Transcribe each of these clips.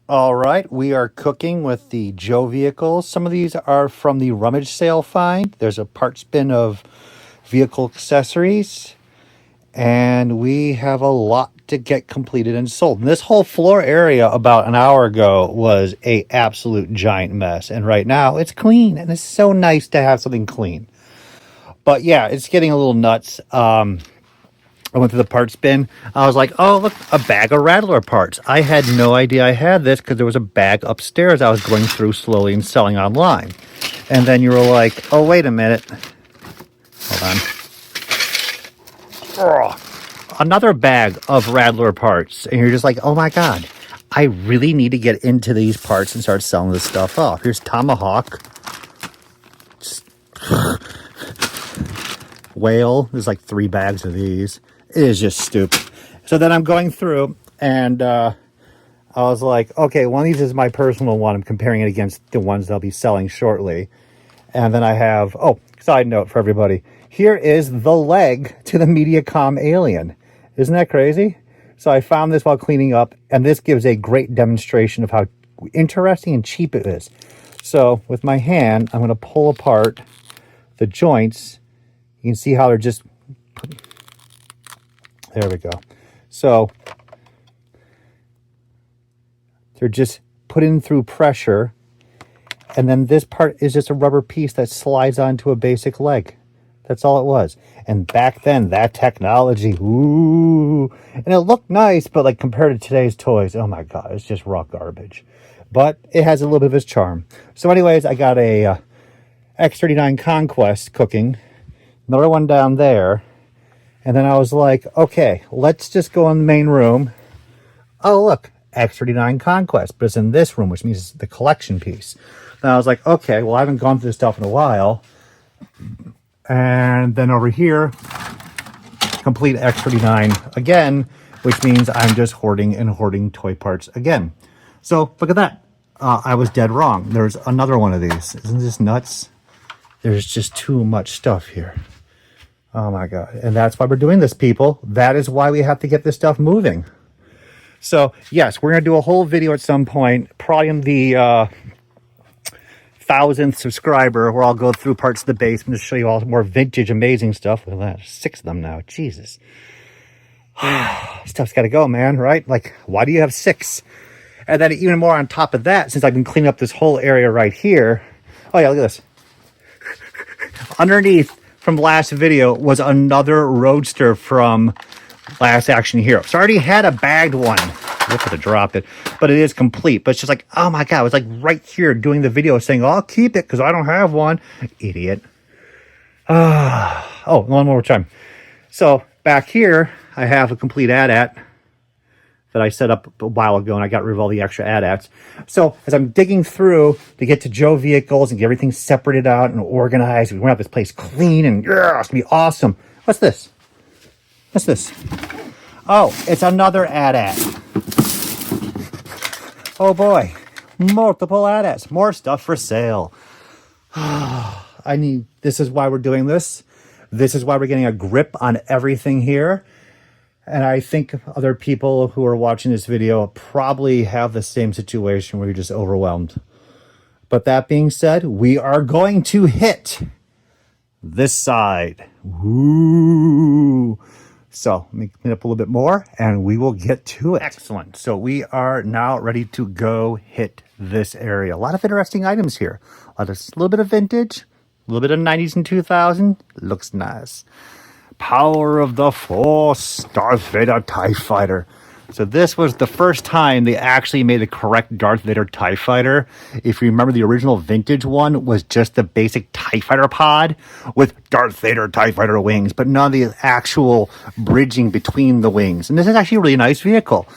All right, we are cooking with the Joe vehicles. Some of these are from the rummage sale find. There's a parts bin of vehicle accessories, and we have a lot to get completed and sold. And this whole floor area about an hour ago was a absolute giant mess, and right now it's clean, and it's so nice to have something clean. But yeah, it's getting a little nuts. I went to the parts bin. I was like, oh, look, a bag of Rattler parts. I had no idea I had this because there was a bag upstairs I was going through slowly and selling online. And then you were like, oh, wait a minute. Hold on. Oh, another bag of Rattler parts. And you're just like, oh, my God. I really need to get into these parts and start selling this stuff off. Here's Tomahawk. Whale. There's like 3 bags of these. It is just stupid. So then I'm going through and I was like, okay, one of these is my personal one. I'm comparing it against the ones they'll be selling shortly. And then I have, oh, side note for everybody. Here is the leg to the Mediacom Alien. Isn't that crazy? So I found this while cleaning up, and this gives a great demonstration of how interesting and cheap it is. So with my hand, I'm going to pull apart the joints. You can see how they're just... There we go. So they're just put in through pressure. And then this part is just a rubber piece that slides onto a basic leg. That's all it was. And back then, that technology, ooh. And it looked nice, but like compared to today's toys, oh my God, it's just raw garbage. But it has a little bit of its charm. So anyways, I got a X39 Conquest cooking. Another one down there. And then I was like, okay, let's just go in the main room. Oh, look, X39 Conquest, but it's in this room, which means it's the collection piece. And I was like, okay, well, I haven't gone through this stuff in a while. And then over here, complete X39 again, which means I'm just hoarding toy parts again. So look at that. I was dead wrong. There's another one of these. Isn't this nuts? There's just too much stuff here. Oh my God. And that's why we're doing this, people. That is why we have to get this stuff moving. So yes, we're going to do a whole video at some point, probably in the 1,000th subscriber, where I'll go through parts of the basement to show you all more vintage, amazing stuff. Look at that. 6 of them now. Jesus. Stuff's got to go, man, right? Like, why do you have 6? And then even more on top of that, since I've been cleaning up this whole area right here. Oh yeah, look at this. Underneath from last video was another Roadster from Last Action Hero. So I already had a bagged one. Look at to drop it, but it is complete. But it's just like, oh my God, it was like right here doing the video saying, oh, I'll keep it because I don't have one. Idiot. Oh, one more time. So back here, I have a complete AT-AT that I set up a while ago, and I got rid of all the extra AT-ATs. So as I'm digging through to get to Joe vehicles and get everything separated out and organized, we want to have this place clean, and yeah, it's going to be awesome. What's this? What's this? Oh, it's another AT-AT. Oh boy, multiple AT-ATs, more stuff for sale. This is why we're doing this. This is why we're getting a grip on everything here. And I think other people who are watching this video probably have the same situation where you're just overwhelmed. But that being said, we are going to hit this side. Woo! So let me clean up a little bit more and we will get to it. Excellent. So we are now ready to go hit this area. A lot of interesting items here. A little bit of vintage, a little bit of 90s and 2000. Looks nice. Power of the Force, Darth Vader TIE Fighter. So this was the first time they actually made a correct Darth Vader TIE Fighter. If you remember, the original vintage one was just the basic TIE Fighter pod with Darth Vader TIE Fighter wings, but none of the actual bridging between the wings. And this is actually a really nice vehicle.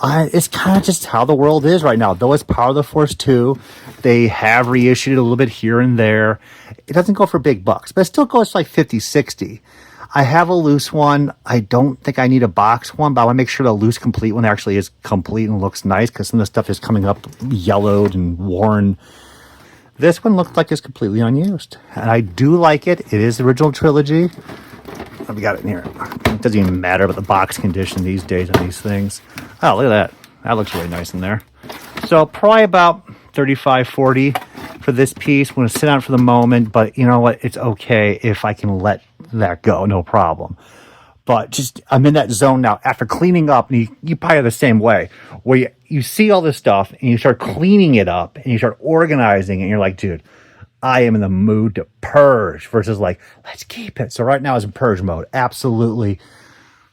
It's kind of just how the world is right now. Though it's Power of the Force 2, they have reissued it a little bit here and there. It doesn't go for big bucks, but it still goes like 50, 60. I have a loose one. I don't think I need a box one, but I want to make sure the loose complete one actually is complete and looks nice, because some of the stuff is coming up yellowed and worn. This one looks like it's completely unused, and I do like it. It is the original trilogy. Oh, we got it in here. It doesn't even matter about the box condition these days on these things. Oh, look at that. That looks really nice in there. So probably about 35, 40 for this piece. I'm going to sit on it for the moment, but you know what? It's okay if I can let that go, no problem. But just, I'm in that zone now after cleaning up, and you probably are the same way, where you see all this stuff and you start cleaning it up and you start organizing it, and you're like, dude, I am in the mood to purge versus like, let's keep it. So right now is in purge mode. Absolutely.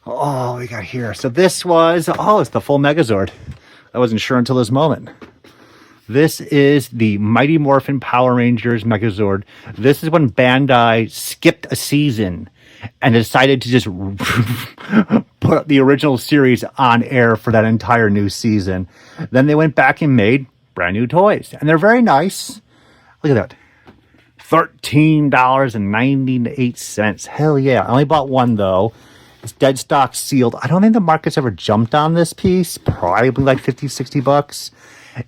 Oh, we got here. So this was, it's the full Megazord. I wasn't sure until this moment. This is the Mighty Morphin Power Rangers Megazord. This is when Bandai skipped a season and decided to just put the original series on air for that entire new season. Then they went back and made brand new toys. And they're very nice. Look at that. $13.98. Hell yeah. I only bought one, though. It's dead stock sealed. I don't think the market's ever jumped on this piece. Probably like 50, 60 bucks.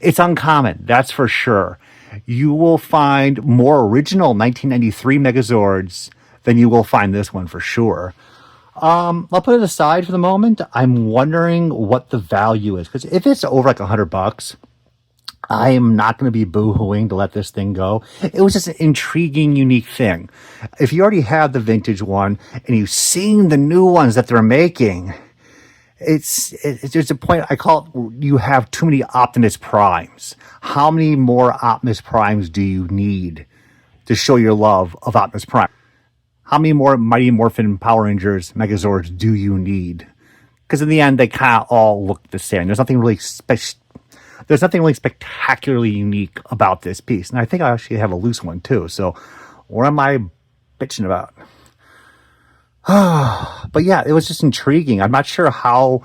It's uncommon, that's for sure. You will find more original 1993 Megazords than you will find this one for sure. I'll put it aside for the moment. I'm wondering what the value is, because if it's over like $100, I am not going to be boo-hooing to let this thing go. It was just an intriguing, unique thing. If you already have the vintage one and you've seen the new ones that they're making, there's a point, I call it, you have too many Optimus Primes. How many more Optimus Primes do you need to show your love of Optimus Prime? How many more Mighty Morphin Power Rangers Megazords do you need? Because in the end, they kind of all look the same. There's nothing really spectacularly unique about this piece. And I think I actually have a loose one too. So what am I bitching about? But yeah, it was just intriguing. I'm not sure how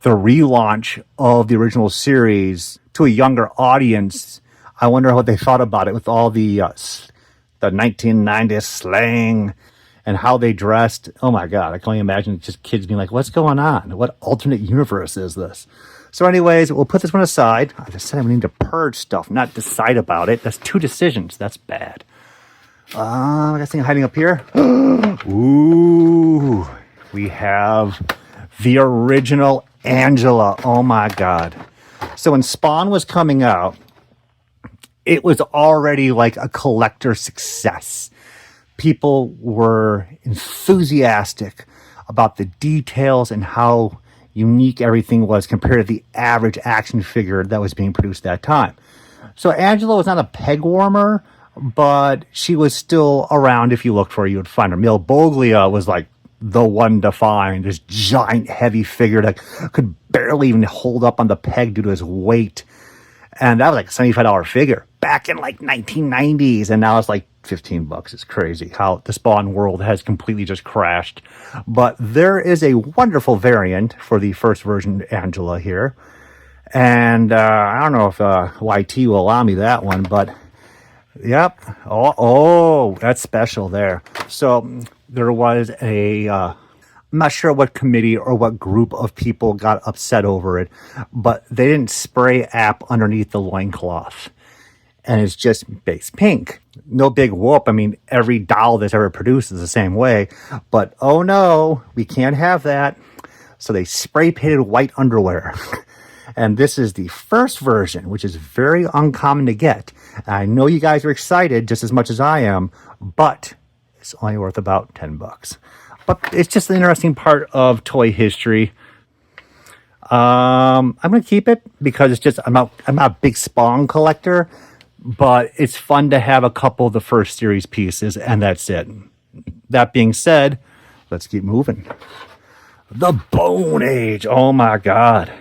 the relaunch of the original series to a younger audience, I wonder what they thought about it with all the 1990's slang and how they dressed. Oh my God, I can only imagine just kids being like, what's going on? What alternate universe is this? So anyways, we'll put this one aside. I just said I need to purge stuff, not decide about it. That's two decisions. That's bad. I got something hiding up here. Ooh, we have the original Angella. Oh my God. So when Spawn was coming out, it was already like a collector success. People were enthusiastic about the details and how unique everything was compared to the average action figure that was being produced at that time. So Angela was not a peg warmer, but she was still around. If you looked for her, you would find her. Mil Boglia was like the one to find, this giant heavy figure that could barely even hold up on the peg due to his weight. And that was like a $75 figure back in like 1990's. And now it's like $15. It's crazy how the Spawn world has completely just crashed. But there is a wonderful variant for the first version Angela here. And I don't know if YT will allow me that one, but yep. Oh, that's special there. So there was I'm not sure what committee or what group of people got upset over it, but they didn't spray app underneath the loincloth. And it's just base pink. No big whoop. I mean, every doll that's ever produced is the same way. But oh no, we can't have that. So they spray painted white underwear. And this is the first version, which is very uncommon to get. I know you guys are excited just as much as I am, but it's only worth about $10. But it's just an interesting part of toy history. I'm going to keep it because it's just, I'm not a big Spawn collector, but it's fun to have a couple of the first series pieces, and that's it. That being said, let's keep moving. The Bone Age. Oh my God.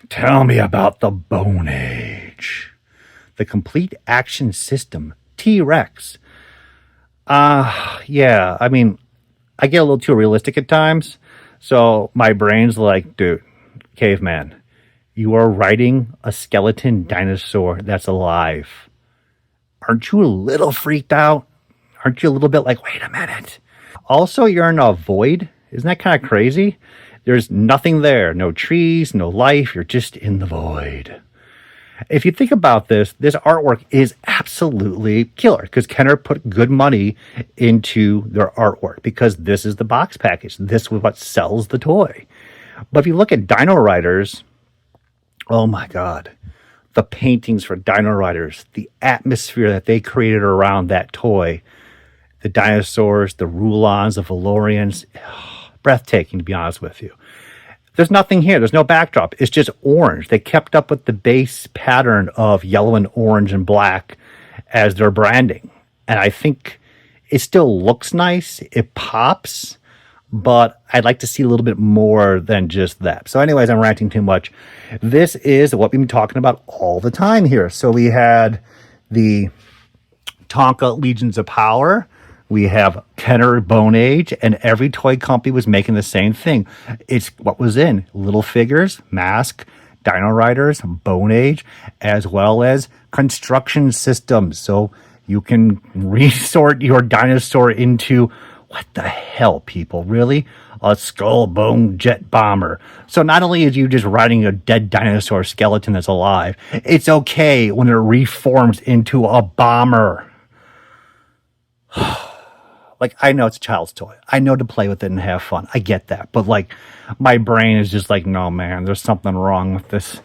Tell me about the Bone Age. The Complete Action System, T-Rex. Yeah, I mean, I get a little too realistic at times. So my brain's like, dude, caveman, you are riding a skeleton dinosaur that's alive. Aren't you a little freaked out? Aren't you a little bit like, wait a minute? Also, you're in a void. Isn't that kind of crazy? There's nothing there. No trees, no life. You're just in the void. If you think about this artwork is absolutely killer because Kenner put good money into their artwork because this is the box package. This is what sells the toy. But if you look at Dino Riders, oh my God, the paintings for Dino Riders, the atmosphere that they created around that toy, the dinosaurs, the Rulons, the Valorians, breathtaking, to be honest with you. There's nothing here. There's no backdrop. It's just orange. They kept up with the base pattern of yellow and orange and black as their branding. And I think it still looks nice. It pops, but I'd like to see a little bit more than just that. So anyways, I'm ranting too much. This is what we've been talking about all the time here. So we had the Tonka Legions of Power. We have Kenner Bone Age, and every toy company was making the same thing. It's what was in Little Figures, Mask, Dino Riders, Bone Age, as well as construction systems. So you can resort your dinosaur into, what the hell, people, really? A skull bone jet bomber. So not only is you just riding a dead dinosaur skeleton that's alive, it's okay when it reforms into a bomber. Like, I know it's a child's toy. I know to play with it and have fun. I get that. But, like, my brain is just like, no, man, there's something wrong with this.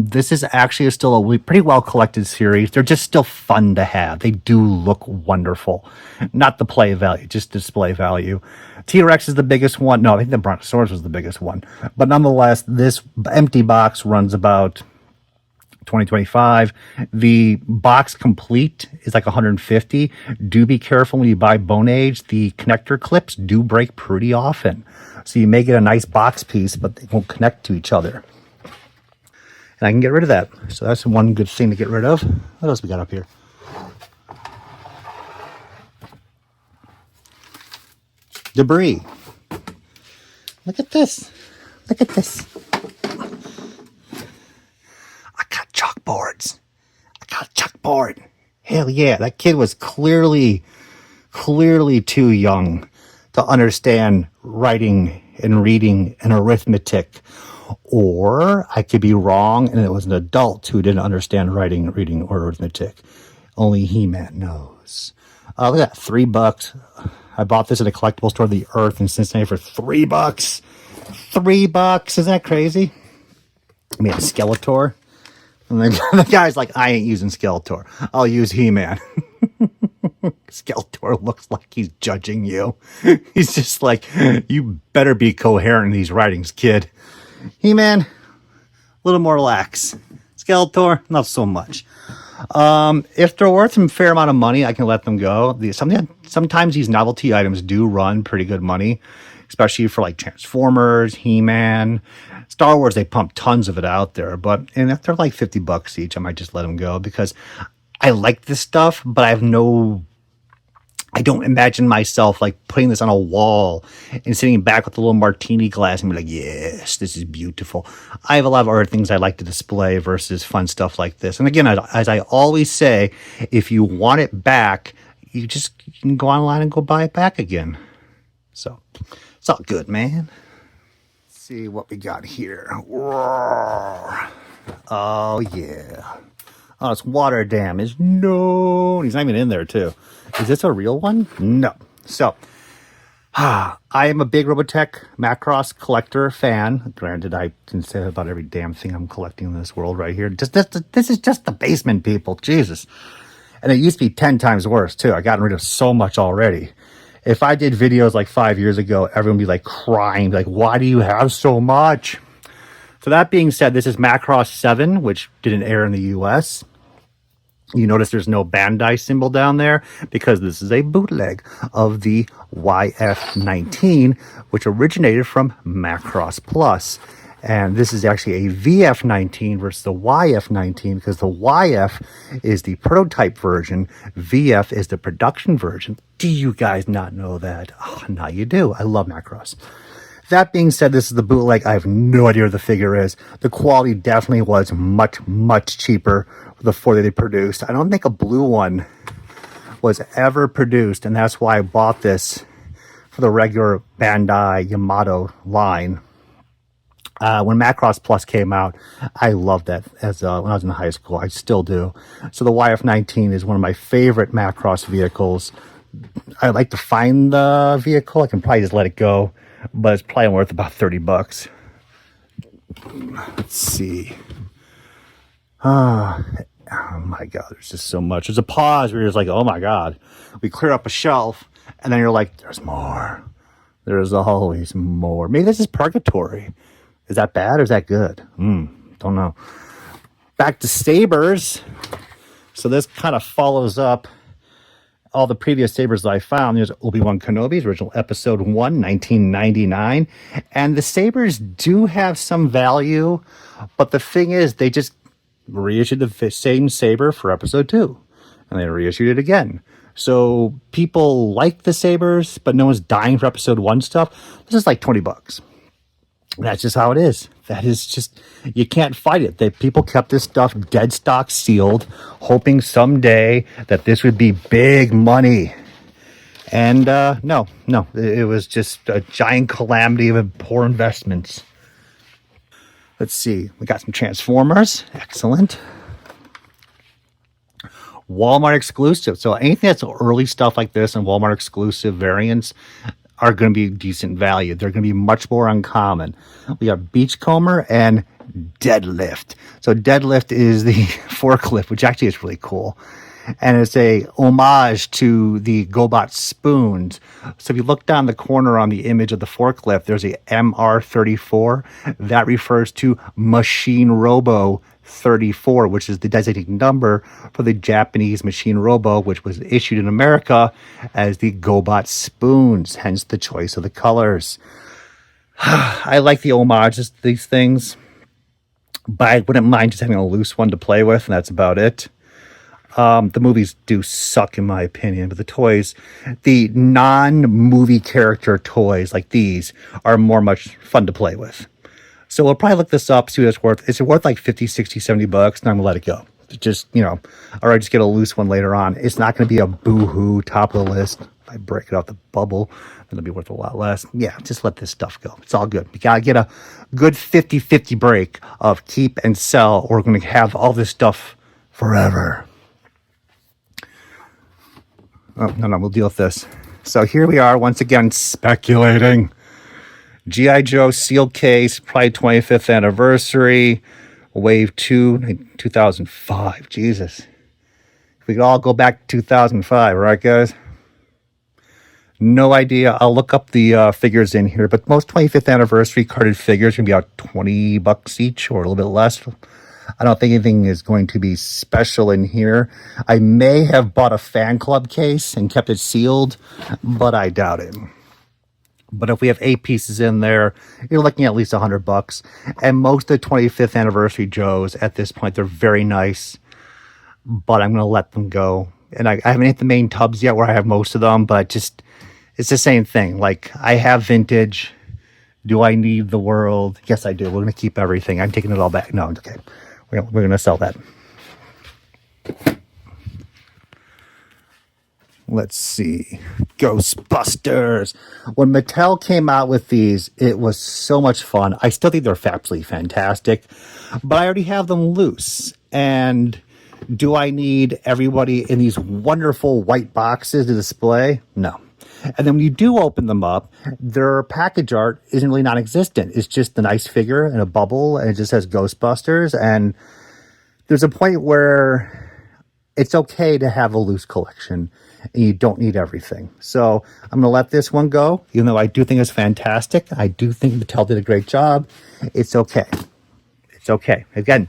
This is actually still a pretty well-collected series. They're just still fun to have. They do look wonderful. Not the play value, just display value. T-Rex is the biggest one. No, I think the Brontosaurus was the biggest one. But nonetheless, this empty box runs about $20-25. The box complete is like $150. Do be careful when you buy Bone Age. The connector clips do break pretty often. So you may get a nice box piece, but they won't connect to each other. And I can get rid of that. So that's one good thing to get rid of. What else we got up here? Debris. Look at this. Look at this. I got chalkboards. I got a chalkboard. Hell yeah. That kid was clearly too young to understand writing and reading and arithmetic. Or I could be wrong and it was an adult who didn't understand writing, reading, or arithmetic. Only He-Man knows. Look at that, $3. I bought this at a collectible store, The Earth, in Cincinnati for $3. $3, isn't that crazy? I mean, a Skeletor. And the guy's like, I ain't using Skeletor. I'll use He-Man. Skeletor looks like he's judging you. He's just like, you better be coherent in these writings, kid. He-Man, a little more lax. Skeletor, not so much. If they're worth some fair amount of money, I can let them go. Sometimes these novelty items do run pretty good money, especially for like Transformers, He-Man, Star Wars. They pump tons of it out there, and if they're like $50 each, I might just let them go because I like this stuff, but I don't imagine myself like putting this on a wall and sitting back with a little martini glass and be like, yes, this is beautiful. I have a lot of other things I like to display versus fun stuff like this. And again, as I always say, if you want it back, you can go online and go buy it back again. So it's all good, man. Let's see what we got here. Oh, yeah. Oh, it's water damage. No, he's not even in there, too. Is this a real one? No. So, I am a big Robotech Macross collector fan. Granted, I can say about every damn thing I'm collecting in this world right here. This is just the basement, people. Jesus. And it used to be 10 times worse, too. I gotten rid of so much already. If I did videos like 5 years ago, everyone would be like crying, like, why do you have so much? So that being said, this is Macross 7, which didn't air in the US. You notice there's no Bandai symbol down there because this is a bootleg of the YF-19, which originated from Macross Plus. And this is actually a VF-19 versus the YF-19 because the YF is the prototype version. VF is the production version. Do you guys not know that? Oh, now you do. I love Macross. That being said, this is the bootleg. I have no idea what the figure is. The quality definitely was much, much cheaper for the four that they produced. I don't think a blue one was ever produced, and that's why I bought this for the regular Bandai Yamato line. When Macross Plus came out, I loved that as when I was in high school. I still do. So the YF-19 is one of my favorite Macross vehicles. I'd like to find the vehicle. I can probably just let it go, but it's probably worth about $30. Let's see. Oh my God, there's just so much. There's a pause where you're just like, oh my God. We clear up a shelf, and then you're like, there's more. There's always more. Maybe this is purgatory. Is that bad or is that good? Don't know. Back to Sabers. So this kind of follows up all the previous Sabers that I found. There's Obi-Wan Kenobi's original episode 1, 1999. And the Sabers do have some value, but the thing is, they just reissued the same Saber for episode 2. And they reissued it again. So people like the Sabers, but no one's dying for episode 1 stuff. This is like $20. That's just how it is. That is just, you can't fight it. People kept this stuff dead stock sealed, hoping someday that this would be big money. And no, it was just a giant calamity of poor investments. Let's see, we got some Transformers. Excellent. Walmart exclusive. So anything that's early stuff like this and Walmart exclusive variants are going to be decent value. They're going to be much more uncommon. We have Beachcomber and Deadlift. So Deadlift is the forklift, which actually is really cool. And it's a homage to the GoBot spoons. So if you look down the corner on the image of the forklift, there's a MR34. That refers to Machine Robo 34, which is the designated number for the Japanese Machine Robo, which was issued in America as the GoBot spoons, hence the choice of the colors. I like the homages to these things, but I wouldn't mind just having a loose one to play with, and that's about it. The movies do suck in my opinion, but the toys, the non-movie character toys like these are much fun to play with. So we'll probably look this up, see what it's worth. It's worth like 50, 60, 70 bucks, and I'm gonna let it go. Just, or I just get a loose one later on. It's not gonna be a boo-hoo top of the list. If I break it out the bubble, then it'll be worth a lot less. Yeah, just let this stuff go. It's all good. We gotta get a good 50-50 break of keep and sell, or we're gonna have all this stuff forever. Oh, no, we'll deal with this. So here we are, once again, speculating. G.I. Joe sealed case, probably 25th anniversary, Wave 2, 2005. Jesus. If we could all go back to 2005, right, guys? No idea. I'll look up the figures in here, but most 25th anniversary carded figures are going to be about $20 each or a little bit less. I don't think anything is going to be special in here. I may have bought a fan club case and kept it sealed, but I doubt it. But if we have 8 pieces in there, you're looking at least $100. And most of the 25th anniversary Joes at this point, they're very nice, but I'm going to let them go. And I haven't hit the main tubs yet where I have most of them, but just, it's the same thing. Like, I have vintage. Do I need the world? Yes, I do. We're going to keep everything. I'm taking it all back. No, okay. We're going to sell that. Let's see. Ghostbusters. When Mattel came out with these, it was so much fun. I still think they're absolutely fantastic, but I already have them loose. And do I need everybody in these wonderful white boxes to display? No. And then when you do open them up, their package art isn't really non-existent. It's just a nice figure in a bubble, and it just says Ghostbusters. And there's a point where it's okay to have a loose collection, and you don't need everything. So I'm going to let this one go, even though I do think it's fantastic. I do think Mattel did a great job. It's okay. It's okay. Again,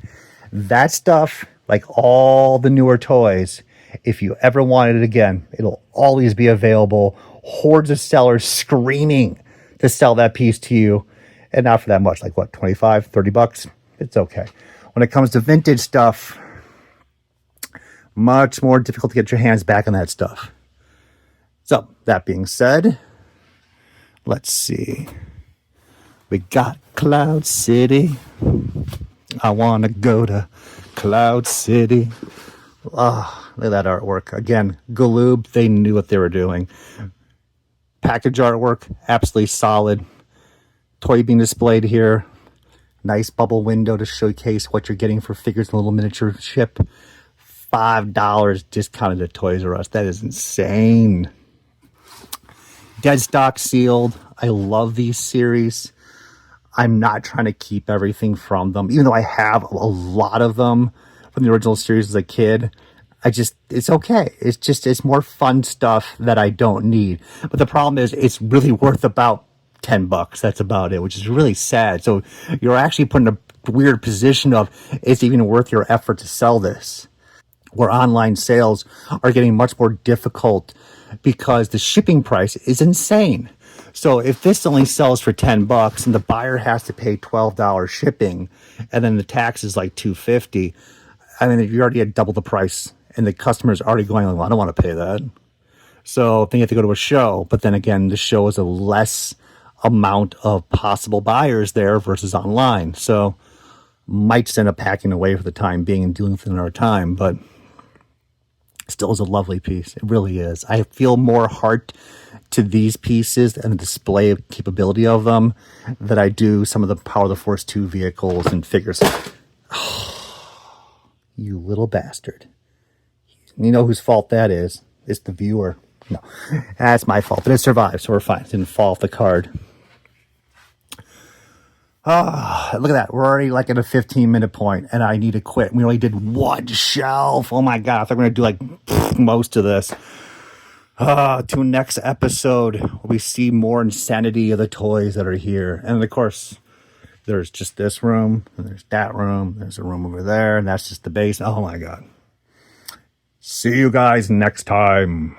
that stuff, like all the newer toys, if you ever wanted it again, it'll always be available. Hordes of sellers screaming to sell that piece to you, and not for that much, like what, 25, 30 bucks? It's okay. When it comes to vintage stuff, much more difficult to get your hands back on that stuff. So, that being said, let's see. We got Cloud City. I want to go to Cloud City. Oh, look at that artwork. Again, Galoob, they knew what they were doing. Package artwork, absolutely solid. Toy being displayed here. Nice bubble window to showcase what you're getting for figures in a little miniature ship. $5 discounted at Toys R Us. That is insane. Dead stock sealed. I love these series. I'm not trying to keep everything from them, even though I have a lot of them. from the original series as a kid. It's okay. It's more fun stuff that I don't need. But the problem is it's really worth about $10. That's about it, which is really sad. So you're actually put in a weird position of, it's even worth your effort to sell this, where online sales are getting much more difficult because the shipping price is insane. So if this only sells for $10 and the buyer has to pay $12 shipping, and then the tax is like $2.50, I mean, you already had double the price, and the customer's already going, well, I don't want to pay that. So then you have to go to a show. But then again, the show is a less amount of possible buyers there versus online. So might just end up packing away for the time being and doing it for another time. But still is a lovely piece. It really is. I feel more heart to these pieces and the display capability of them than I do some of the Power of the Force 2 vehicles and figures. You little bastard. You know whose fault that is. It's the viewer. No, that's my fault. But it survived, so we're fine. It didn't fall off the card. Look at that. We're already like at a 15-minute point, and I need to quit. We only did one shelf. Oh my God. I thought we were going to do like most of this. To next episode, where we see more insanity of the toys that are here. And of course, there's just this room, and there's that room, there's a room over there, and that's just the base. Oh my God. See you guys next time.